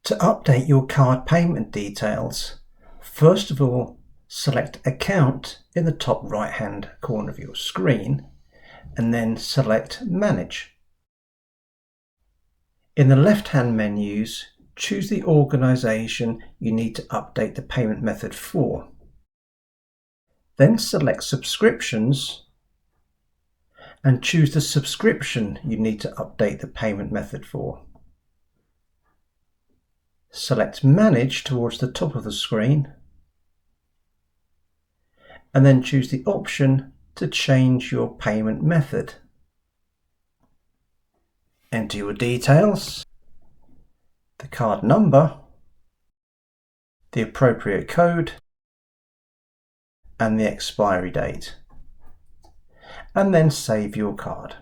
To update your card payment details, first of all, select Account in the top right-hand corner of your screen, and then select Manage. In the left-hand menus, choose the organisation you need to update the payment method for. Then select Subscriptions and choose the subscription you need to update the payment method for. Select Manage towards the top of the screen and then choose the option to change your payment method. Enter your details, the card number, the appropriate code and the expiry date, and then save your card.